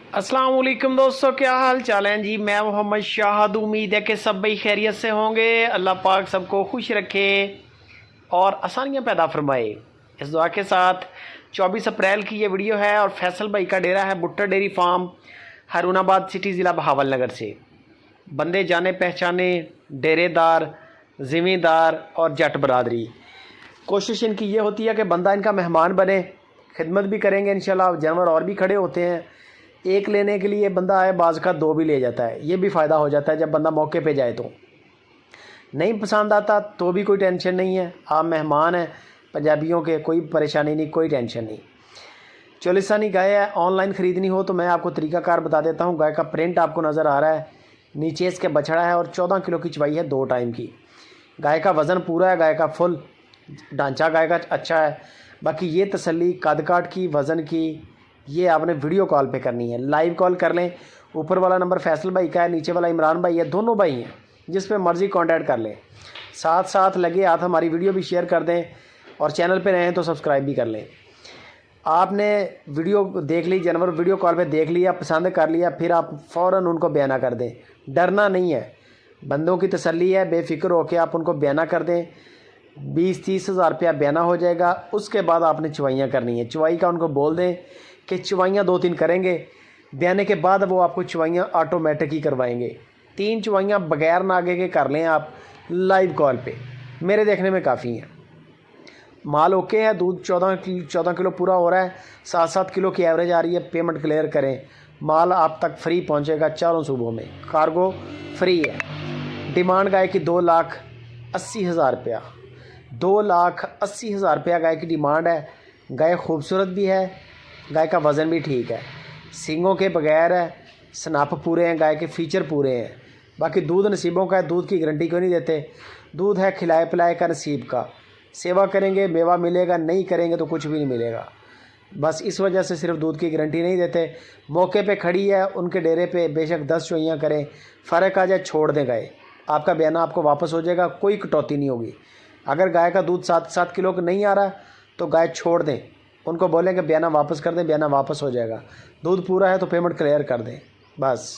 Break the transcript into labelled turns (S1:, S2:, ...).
S1: अस्सलाम वालेकुम दोस्तों, क्या हाल चाल है जी। मैं मोहम्मद शाहद। उम्मीद है कि सब भाई खैरियत से होंगे। अल्लाह पाक सबको खुश रखे और आसानियाँ पैदा फरमाए। इस दुआ के साथ 24 अप्रैल की ये वीडियो है और फैसल भाई का डेरा है भुट्टा डेयरी फार्म, हारूनाबाद सिटी ज़िला बहावल नगर से। बंदे जाने पहचाने, डेरेदार, ज़िम्मेदार और जट बरादरी। कोशिश इनकी ये होती है कि बंदा इनका मेहमान बने, खिदमत भी करेंगे इंशाल्लाह। जानवर और भी खड़े होते हैं, एक लेने के लिए बंदा आए, बाज़ का दो भी ले जाता है। ये भी फ़ायदा हो जाता है जब बंदा मौके पे जाए। तो नहीं पसंद आता तो भी कोई टेंशन नहीं है, आप मेहमान हैं पंजाबियों के, कोई परेशानी नहीं, कोई टेंशन नहीं। चोलिस्तानी गाय है, ऑनलाइन ख़रीदनी हो तो मैं आपको तरीक़ाकार बता देता हूँ। गाय का प्रिंट आपको नज़र आ रहा है, नीचे इसके बछड़ा है और 14 किलो की चवाई है 2 टाइम की। गाय का वज़न पूरा है, गाय का फुल ढांचा गाय का अच्छा है। बाकी ये तसल्ली कद काट की, वज़न की, ये आपने वीडियो कॉल पे करनी है। लाइव कॉल कर लें। ऊपर वाला नंबर फैसल भाई का है, नीचे वाला इमरान भाई है, दोनों भाई हैं, जिस पे मर्ज़ी कांटेक्ट कर लें। साथ साथ लगे हाथ हमारी वीडियो भी शेयर कर दें और चैनल पे रहें तो सब्सक्राइब भी कर लें। आपने वीडियो देख ली, जानवर वीडियो कॉल पे देख लिया, पसंद कर लिया, फिर आप फ़ौरन उनको बयाना कर दें। डरना नहीं है, बंदों की तसल्ली है, बेफ़िक्र होकर आप उनको बयाना कर दें। 20-30 हज़ार रुपया बयाना हो जाएगा। उसके बाद आपने चवाइयाँ करनी है। चवाई का उनको बोल दें कि चवाइयाँ 2-3 करेंगे, बयाने के बाद वो आपको चवाइयाँ ऑटोमेटिक ही करवाएंगे। 3 चवाइयाँ बगैर नागे के कर लें आप लाइव कॉल पे, मेरे देखने में काफ़ी हैं। माल ओके है, दूध 14 किलो पूरा हो रहा है, 7-7 किलो की एवरेज आ रही है। पेमेंट क्लियर करें, माल आप तक फ्री पहुंचेगा चारों सूबों में, कार्गो फ्री है। डिमांड गाय की 2,80,000 रुपया, 2,80,000 रुपया गाय की डिमांड है। गाय खूबसूरत भी है, गाय का वज़न भी ठीक है, सींगों के बगैर है, स्नप पूरे हैं, गाय के फीचर पूरे हैं। बाकी दूध नसीबों का है, दूध की गारंटी क्यों नहीं देते। दूध है खिलाए पिलाए का, नसीब का। सेवा करेंगे मेवा मिलेगा, नहीं करेंगे तो कुछ भी नहीं मिलेगा। बस इस वजह से सिर्फ दूध की गारंटी नहीं देते। मौके पे खड़ी है, उनके डेरे पे बेशक 10 चोइयाँ करें, फ़र्क आ जाए छोड़ दें गाय, आपका बयाना आपको वापस हो जाएगा, कोई कटौती नहीं होगी। अगर गाय का दूध 7-7 किलो का नहीं आ रहा तो गाय छोड़ दें, उनको बोलें कि बयाना वापस कर दें, बयाना वापस हो जाएगा। दूध पूरा है तो पेमेंट क्लियर कर दें, बस।